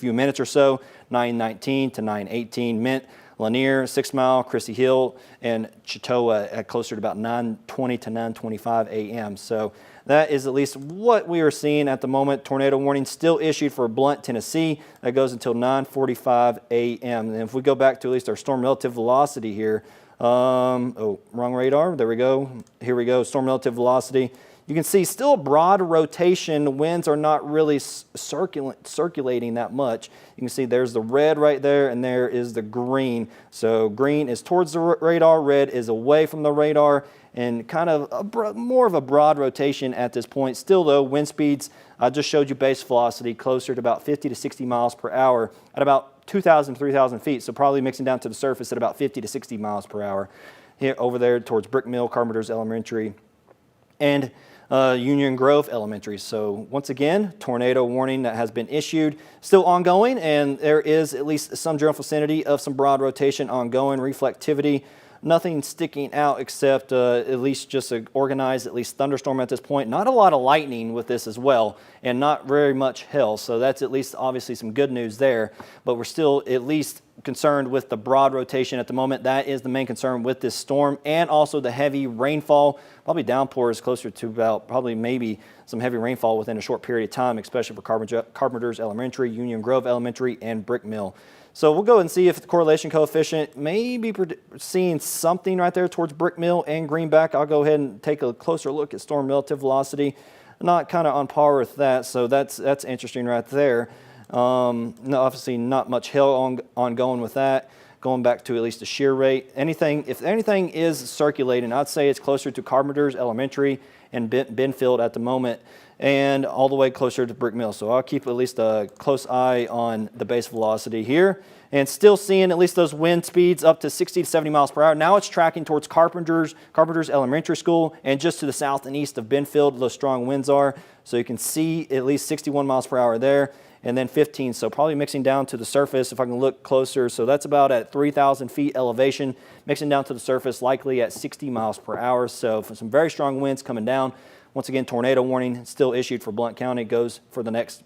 few minutes or so. 9:19 to 9:18 Mint, Lanier, 6 Mile, Chrissy Hill, and Chitoa at closer to about 9:20 to 9:25 a.m. So that is at least what we are seeing at the moment. Tornado warning still issued for Blount, Tennessee. That goes until 9:45 a.m. And if we go back to at least our storm relative velocity here, oh, wrong radar. There we go. Here we go. Storm relative velocity. You can see still broad rotation. Winds are not really circulating that much. You can see there's the red right there, and there is the green. So green is towards the radar, red is away from the radar, and kind of more of a broad rotation at this point. Still though, wind speeds, I just showed you base velocity closer to about 50 to 60 miles per hour at about 2,000, 3,000 feet. So probably mixing down to the surface at about 50 to 60 miles per hour. Here over there towards Brick Mill, Carpenter's Elementary, and Union Grove Elementary. So once again, tornado warning that has been issued, still ongoing, and there is at least some general vicinity of some broad rotation ongoing. Reflectivity, nothing sticking out except at least just an organized at least thunderstorm at this point. Not a lot of lightning with this as well, and not very much hail. So that's at least obviously some good news there, but we're still at least concerned with the broad rotation at the moment. That is the main concern with this storm, and also the heavy rainfall. Probably downpours closer to about probably maybe some heavy rainfall within a short period of time, especially for Carpenter's Elementary, Union Grove Elementary, and Brick Mill. So we'll go and see if the correlation coefficient may be seeing something right there towards Brick Mill and Greenback. I'll go ahead and take a closer look at storm relative velocity. Not kind of on par with that, so that's interesting right there. No, obviously not much hail ongoing with that. Going back to at least the shear rate. If anything is circulating, I'd say it's closer to Carpenter's Elementary and Benfield at the moment, and all the way closer to Brick Mill. So I'll keep at least a close eye on the base velocity here, and still seeing at least those wind speeds up to 60 to 70 miles per hour. Now it's tracking towards Carpenter's Elementary School, and just to the south and east of Benfield, those strong winds are. So you can see at least 61 miles per hour there, and then 15. So probably mixing down to the surface if I can look closer. So that's about at 3,000 feet elevation, mixing down to the surface likely at 60 miles per hour. So for some very strong winds coming down. Once again, tornado warning still issued for Blount County, goes for the next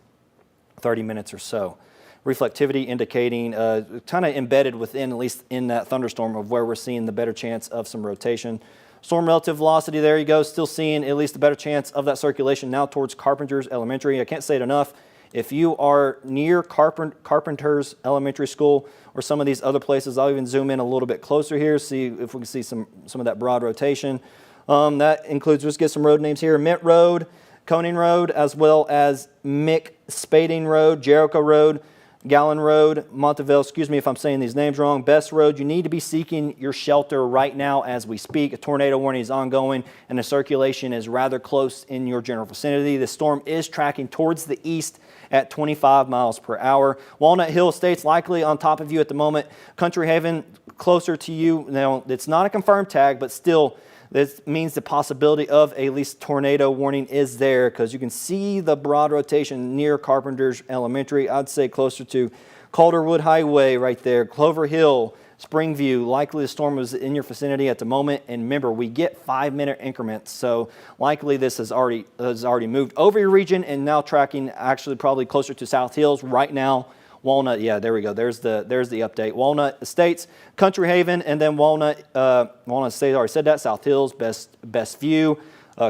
30 minutes or so. Reflectivity indicating kind of embedded within, at least in that thunderstorm, of where we're seeing the better chance of some rotation. Storm relative velocity, there you go, still seeing at least a better chance of that circulation now towards Carpenter's Elementary. I can't say it enough. If you are near Carpenter's Elementary School or some of these other places, I'll even zoom in a little bit closer here, see if we can see some of that broad rotation. That includes, let's get some road names here, Mint Road, Coning Road, as well as Spading Road, Jericho Road, Gallon Road, Monteville, excuse me if I'm saying these names wrong, Best Road. You need to be seeking your shelter right now as we speak. A tornado warning is ongoing, and the circulation is rather close in your general vicinity. The storm is tracking towards the east at 25 miles per hour. Walnut Hill Estates likely on top of you at the moment. Country Haven closer to you. Now, it's not a confirmed tag, but still, this means the possibility of at least tornado warning is there, because you can see the broad rotation near Carpenter's Elementary. I'd say closer to Calderwood Highway right there, Clover Hill, Springview. Likely the storm is in your vicinity at the moment. And remember, we get 5-minute increments, so likely this has already moved over your region and now tracking actually probably closer to South Hills right now. Walnut, yeah, there we go. There's the update. Walnut Estates, Country Haven, and then Walnut Estates. Already said that. South Hills, Best View,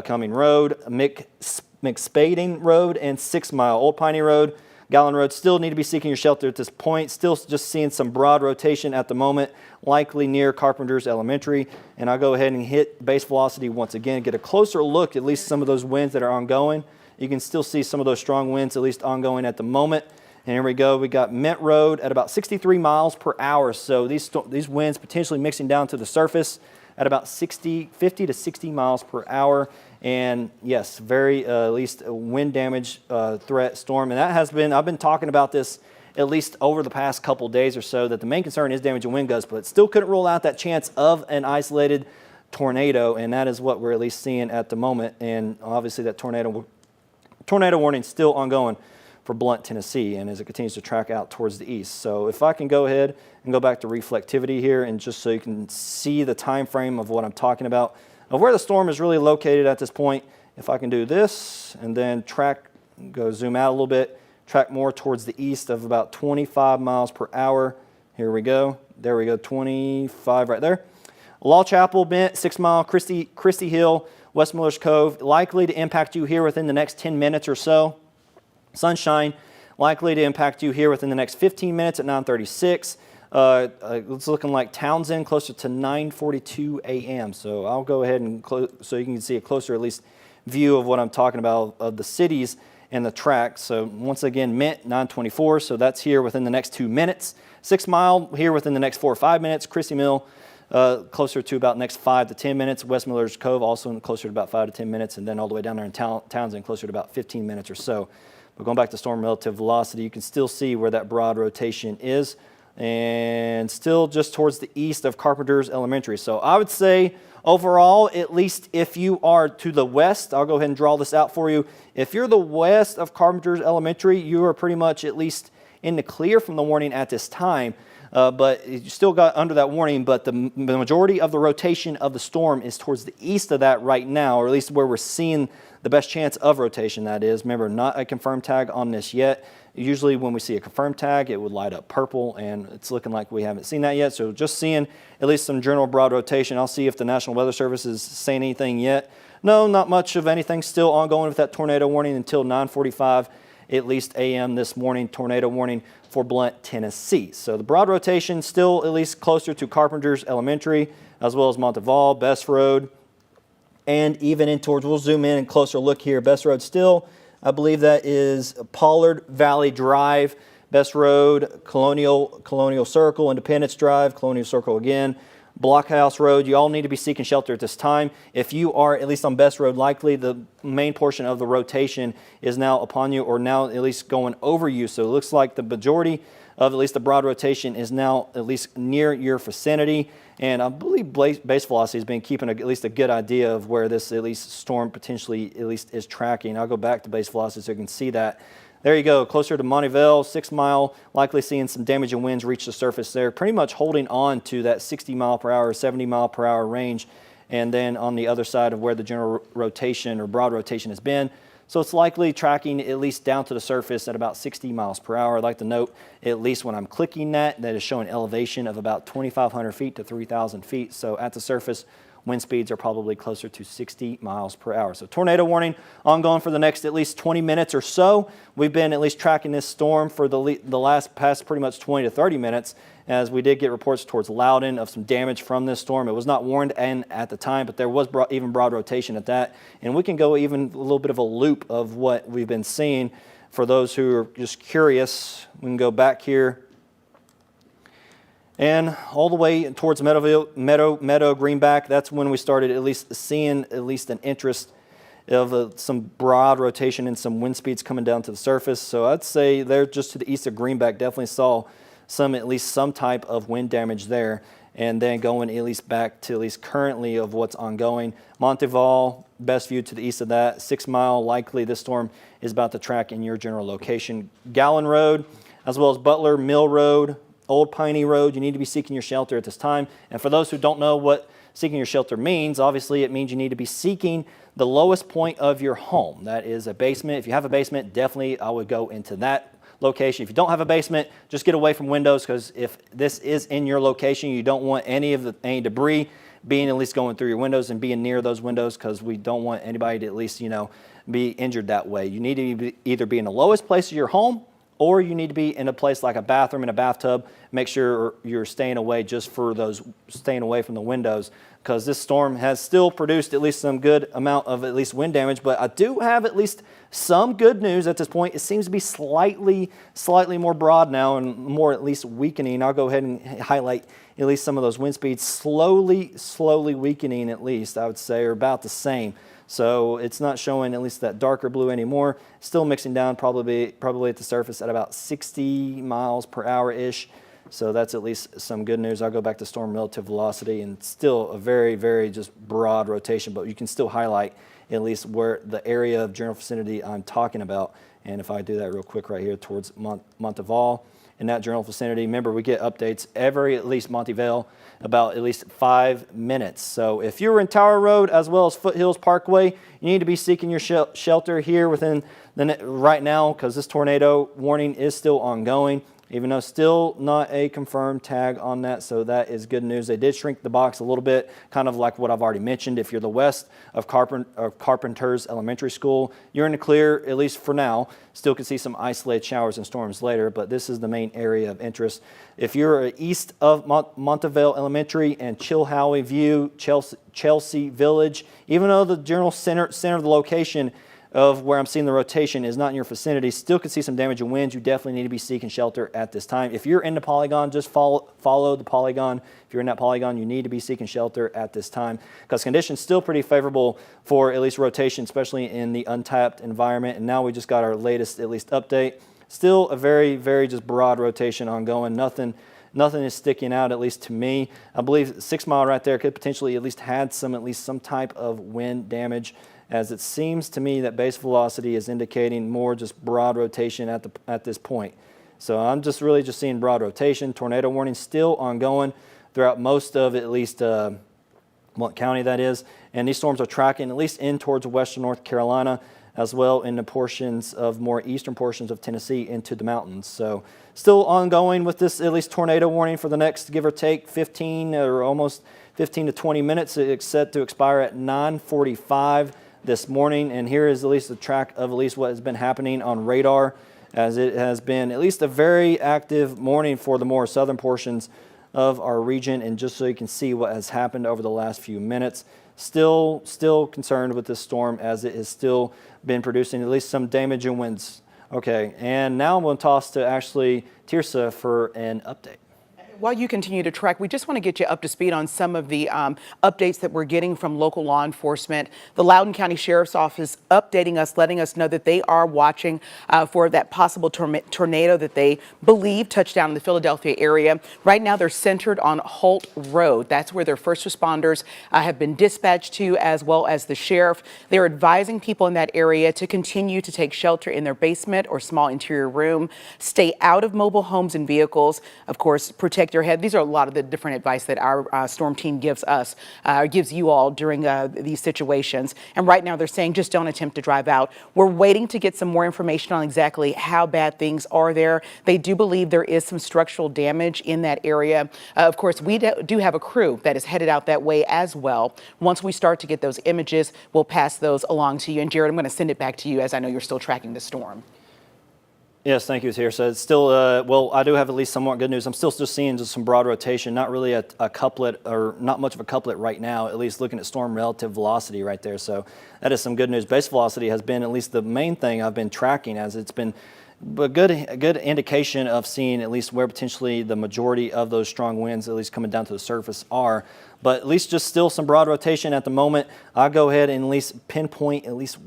Cumming Road, McSpading Road, and 6 Mile, Old Piney Road, Gallon Road. Still need to be seeking your shelter at this point. Still just seeing some broad rotation at the moment, likely near Carpenter's Elementary. And I'll go ahead and hit base velocity once again. Get a closer look at least some of those winds that are ongoing. You can still see some of those strong winds at least ongoing at the moment. And here we go. We got Mint Road at about 63 miles per hour. So these winds potentially mixing down to the surface at about 50 to 60 miles per hour. And yes, very at least a wind damage threat storm. And that has been, I've been talking about this at least over the past couple days or so, that the main concern is damage and wind gusts, but still couldn't rule out that chance of an isolated tornado. And that is what we're at least seeing at the moment. And obviously that tornado warning is still ongoing for Blount, Tennessee, and as it continues to track out towards the east. So if I can go ahead and go back to reflectivity here, and just so you can see the time frame of what I'm talking about, of where the storm is really located at this point. If I can do this and then zoom out a little bit, track more towards the east of about 25 miles per hour. Here we go. There we go, 25 right there. Law Chapel bent, 6 Mile, Christie Hill, West Miller's Cove, likely to impact you here within the next 10 minutes or so. Sunshine, likely to impact you here within the next 15 minutes at 9:36. It's looking like Townsend closer to 9:42 a.m. So I'll go ahead and so you can see a closer at least view of what I'm talking about of the cities and the track. So once again, Mint 9:24. So that's here within the next 2 minutes. 6 Mile here within the next 4 or 5 minutes. Christie Mill closer to about next 5 to 10 minutes. West Miller's Cove also closer to about 5 to 10 minutes, and then all the way down there in Townsend closer to about 15 minutes or so. But going back to storm relative velocity, you can still see where that broad rotation is, and still just towards the east of Carpenter's Elementary. So I would say overall, at least if you are to the west, I'll go ahead and draw this out for you. If you're the west of Carpenter's Elementary, you are pretty much at least in the clear from the warning at this time. But you still got under that warning, but the majority of the rotation of the storm is towards the east of that right now, or at least where we're seeing the best chance of rotation, that is. Remember, not a confirmed tag on this yet. Usually when we see a confirmed tag, it would light up purple, and it's looking like we haven't seen that yet. So just seeing at least some general broad rotation. I'll see if the National Weather Service is saying anything yet. No, not much of anything. Still ongoing with that tornado warning until 9:45. At least a.m. this morning, tornado warning for Blount, Tennessee. So the broad rotation still at least closer to Carpenter's Elementary, as well as Monteval, Best Road, and even in towards, we'll zoom in and closer look here. Best Road still, I believe that is Pollard Valley Drive, Best Road, Colonial Circle, Independence Drive, Colonial Circle again, Blockhouse Road. You all need to be seeking shelter at this time. If you are at least on Best Road, likely the main portion of the rotation is now upon you, or now at least going over you. So it looks like the majority of at least the broad rotation is now at least near your vicinity. And I believe base velocity has been keeping at least a good idea of where this at least storm potentially at least is tracking. I'll go back to base velocity so you can see that. There you go, closer to Monteval, 6 Mile, likely seeing some damaging winds reach the surface there, pretty much holding on to that 60 mile per hour, 70 mile per hour range. And then on the other side of where the general rotation or broad rotation has been. So it's likely tracking at least down to the surface at about 60 miles per hour. I'd like to note, at least when I'm clicking that is showing elevation of about 2,500 feet to 3,000 feet. So at the surface, wind speeds are probably closer to 60 miles per hour. So tornado warning ongoing for the next at least 20 minutes or so. We've been at least tracking this storm for the past pretty much 20 to 30 minutes, as we did get reports towards Loudon of some damage from this storm. It was not warned at the time, but there was even broad rotation at that. And we can go even a little bit of a loop of what we've been seeing for those who are just curious. We can go back here and all the way towards Meadow, Greenback. That's when we started at least seeing at least an interest of some broad rotation and some wind speeds coming down to the surface. So I'd say there just to the east of Greenback, definitely saw at least some type of wind damage there. And then going at least back to at least currently of what's ongoing. Monteval, best view to the east of that. 6 Mile, likely this storm is about to track in your general location. Gallon Road, as well as Butler Mill Road, Old Piney Road, you need to be seeking your shelter at this time. And for those who don't know what seeking your shelter means, obviously it means you need to be seeking the lowest point of your home. That is a basement. If you have a basement, definitely I would go into that location. If you don't have a basement, just get away from windows, because if this is in your location, you don't want any debris being at least going through your windows and being near those windows, because we don't want anybody to at least, be injured that way. You need to either be in the lowest place of your home, or you need to be in a place like a bathroom and a bathtub. Make sure you're staying away staying away from the windows, because this storm has still produced at least some good amount of at least wind damage. But I do have at least some good news at this point. It seems to be slightly more broad now and more at least weakening. I'll go ahead and highlight at least some of those wind speeds slowly weakening, at least I would say, or about the same. So it's not showing at least that darker blue anymore. Still mixing down probably at the surface at about 60 miles per hour-ish. So that's at least some good news. I'll go back to storm relative velocity, and still a very, very just broad rotation, but you can still highlight at least where the area of general vicinity I'm talking about. And if I do that real quick right here towards Monteval, in that general vicinity. Remember, we get updates every, at least Montevideo, about at least 5 minutes. So if you're in Tower Road as well as Foothills Parkway, you need to be seeking your shelter here within right now, because this tornado warning is still ongoing, even though still not a confirmed tag on that. So that is good news. They did shrink the box a little bit, kind of like what I've already mentioned. If you're the west of Carpenter's Elementary School, you're in the clear, at least for now. Still could see some isolated showers and storms later, but this is the main area of interest. If you're east of Montevideo Elementary and Chilhowie View, Chelsea Village, even though the general center of the location of where I'm seeing the rotation is not in your vicinity, still could see some damage and winds. You definitely need to be seeking shelter at this time. If you're in the polygon, just follow the polygon. If you're in that polygon, you need to be seeking shelter at this time, because conditions still pretty favorable for at least rotation, especially in the untapped environment. And now we just got our latest at least update. Still a very, very just broad rotation ongoing. Nothing is sticking out, at least to me. I believe 6 Mile right there could potentially at least had some type of wind damage, as it seems to me that base velocity is indicating more just broad rotation at this point. So I'm just really just seeing broad rotation. Tornado warning still ongoing throughout most of at least what county that is. And these storms are tracking at least in towards western North Carolina, as well in the portions of more eastern portions of Tennessee into the mountains. So still ongoing with this at least tornado warning for the next, give or take, 15 or almost 15 to 20 minutes. It's set to expire at 9:45 this morning. And here is at least a track of at least what has been happening on radar, as it has been at least a very active morning for the more southern portions of our region. And just so you can see what has happened over the last few minutes, still concerned with this storm, as it has still been producing at least some damage and winds. Okay, and now I'm going to toss to actually Tirsa for an update. While you continue to track, we just want to get you up to speed on some of the updates that we're getting from local law enforcement. The Loudoun County Sheriff's Office updating us, letting us know that they are watching for that possible tornado that they believe touched down in the Philadelphia area. Right now, they're centered on Holt Road. That's where their first responders have been dispatched to, as well as the sheriff. They're advising people in that area to continue to take shelter in their basement or small interior room, stay out of mobile homes and vehicles, of course, protect your head. These are a lot of the different advice that our storm team gives us, gives you all during these situations. And right now they're saying just don't attempt to drive out. We're waiting to get some more information on exactly how bad things are there. They do believe there is some structural damage in that area. Of course, we do have a crew that is headed out that way as well. Once we start to get those images, we'll pass those along to you. And Jared, I'm going to send it back to you, as I know you're still tracking the storm. Yes, thank you, here. So it's still, well, I do have at least somewhat good news. I'm still just seeing just some broad rotation, not really a couplet, or not much of a couplet right now, at least looking at storm relative velocity right there. So that is some good news. Base velocity has been at least the main thing I've been tracking, as it's been a good indication of seeing at least where potentially the majority of those strong winds, at least coming down to the surface, are. But at least just still some broad rotation at the moment. I'll go ahead and at least pinpoint at least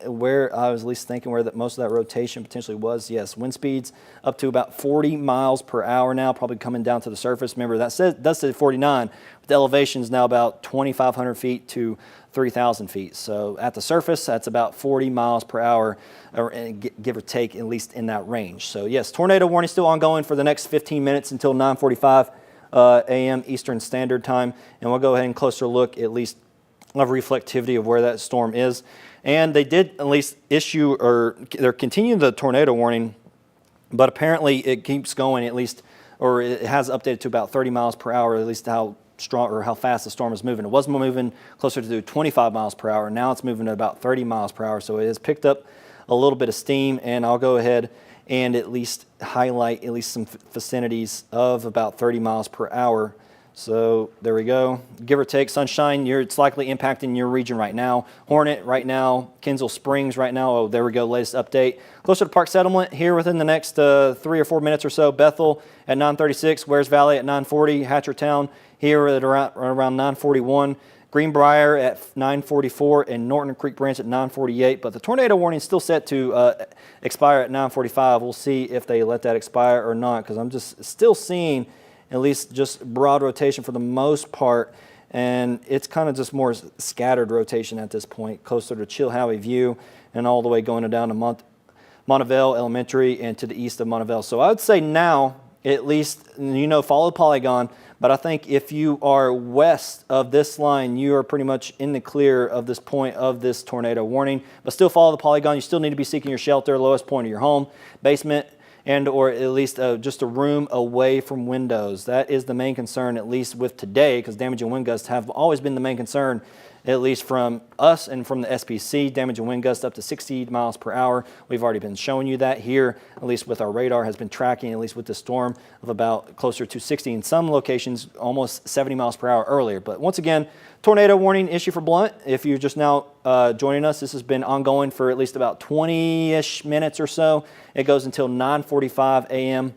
where I was at least thinking where most of that rotation potentially was. Yes, wind speeds up to about 40 miles per hour now, probably coming down to the surface. Remember, that does say 49, but the elevation is now about 2,500 feet to 3,000 feet. So at the surface, that's about 40 miles per hour, or give or take, at least in that range. So yes, tornado warning still ongoing for the next 15 minutes until 9:45 a.m. Eastern Standard Time. And we'll go ahead and closer look at least of reflectivity of where that storm is. And they did at least issue, or they're continuing the tornado warning, but apparently it keeps going at least, or it has updated to about 30 miles per hour, at least how strong or how fast the storm is moving. It was moving closer to 25 miles per hour. Now it's moving at about 30 miles per hour. So it has picked up a little bit of steam, and I'll go ahead and at least highlight at least some vicinities of about 30 miles per hour. So there we go. Give or take, sunshine, it's likely impacting your region right now. Hornet right now, Kensal Springs right now. Oh, there we go, latest update. Closer to Park Settlement here within the next 3 or 4 minutes or so. Bethel at 9:36, Wares Valley at 9:40, Hatchertown here at around 9:41. Greenbrier at 9:44, and Norton Creek Branch at 9:48. But the tornado warning is still set to expire at 9:45. We'll see if they let that expire or not, because I'm just still seeing at least just broad rotation for the most part, and it's kind of just more scattered rotation at this point, closer to Chilhowie View and all the way going down to Monteville Elementary and to the east of Monteville. So I would say now, at least, follow the polygon. But I think if you are west of this line, you are pretty much in the clear of this point of this tornado warning. But still follow the polygon. You still need to be seeking your shelter, lowest point of your home, basement, and or at least just a room away from windows. That is the main concern, at least with today, because damage and wind gusts have always been the main concern, at least from us and from the SPC. Damage and wind gusts up to 60 miles per hour. We've already been showing you that here, at least with our radar, has been tracking, at least with the storm, of about closer to 60 in some locations, almost 70 miles per hour earlier. But once again, tornado warning issue for Blount. If you're just now joining us, this has been ongoing for at least about 20-ish minutes or so. It goes until 9:45 a.m.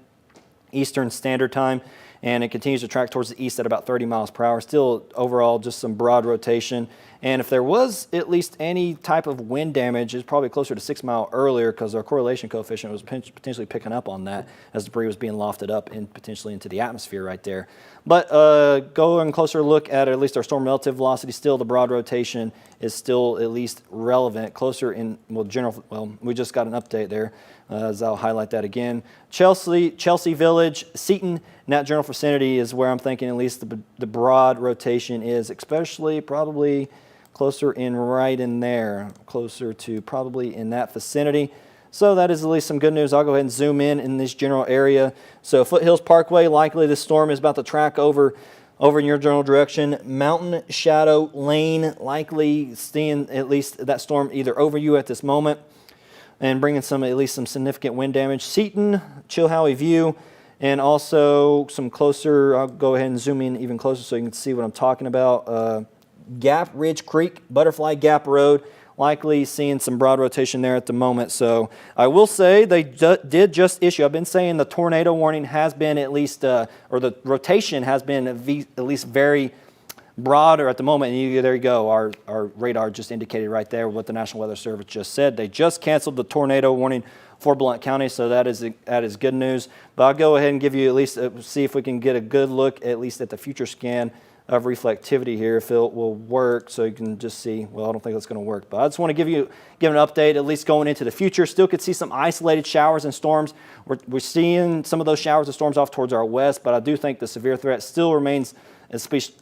Eastern Standard Time, and it continues to track towards the east at about 30 miles per hour. Still, overall, just some broad rotation. And if there was at least any type of wind damage, it's probably closer to 6 miles earlier, because our correlation coefficient was potentially picking up on that as debris was being lofted up and potentially into the atmosphere right there. But going closer look at least our storm relative velocity, still the broad rotation is still at least relevant, closer in, we just got an update there, as I'll highlight that again. Chelsea Village, Seaton, in that general vicinity is where I'm thinking at least the broad rotation is, especially probably closer in right in there, closer to probably in that vicinity. So that is at least some good news. I'll go ahead and zoom in this general area. So Foothills Parkway, likely this storm is about to track over in your general direction. Mountain Shadow Lane, likely seeing at least that storm either over you at this moment and bringing at least some significant wind damage. Seaton, Chilhowie View, and also some closer, I'll go ahead and zoom in even closer so you can see what I'm talking about. Gap Ridge Creek, Butterfly Gap Road, likely seeing some broad rotation there at the moment. So I will say they did just issue, I've been saying the tornado warning has been at least, or the rotation has been at least very broad or at the moment. And there you go, our radar just indicated right there what the National Weather Service just said. They just canceled the tornado warning for Blount County, so that is good news. But I'll go ahead and give you at least, see if we can get a good look at least at the future scan of reflectivity here, if it will work, so you can just see. Well, I don't think that's going to work, but I just want to give an update, at least going into the future. Still could see some isolated showers and storms. We're seeing some of those showers and storms off towards our west, but I do think the severe threat still remains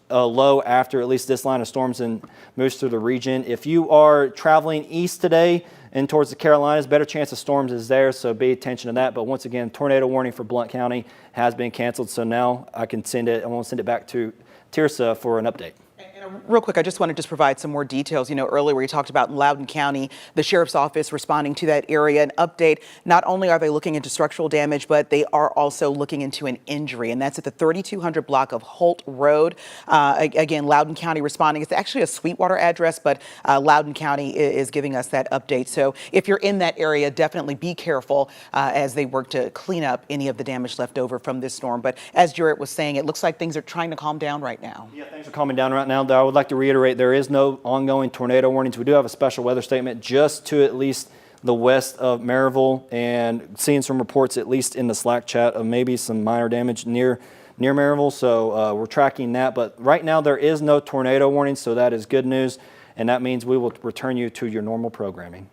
low after at least this line of storms and moves through the region. If you are traveling east today and towards the Carolinas, better chance of storms is there, so pay attention to that. But once again, tornado warning for Blount County has been canceled, so now I want to send it back to Tirsa for an update. Real quick, I just want to provide some more details. Earlier we talked about Loudoun County, the Sheriff's Office responding to that area. An update, not only are they looking into structural damage, but they are also looking into an injury, and that's at the 3200 block of Holt Road. Again, Loudoun County responding. It's actually a Sweetwater address, but Loudoun County is giving us that update. So if you're in that area, definitely be careful as they work to clean up any of the damage left over from this storm. But as Jarrett was saying, it looks like things are trying to calm down right now. Yeah, things are calming down right now. I would like to reiterate, there is no ongoing tornado warnings. We do have a special weather statement just to at least the west of Maryville, and seeing some reports, at least in the Slack chat, of maybe some minor damage near Maryville. So we're tracking that. But right now there is no tornado warning, so that is good news. And that means we will return you to your normal programming.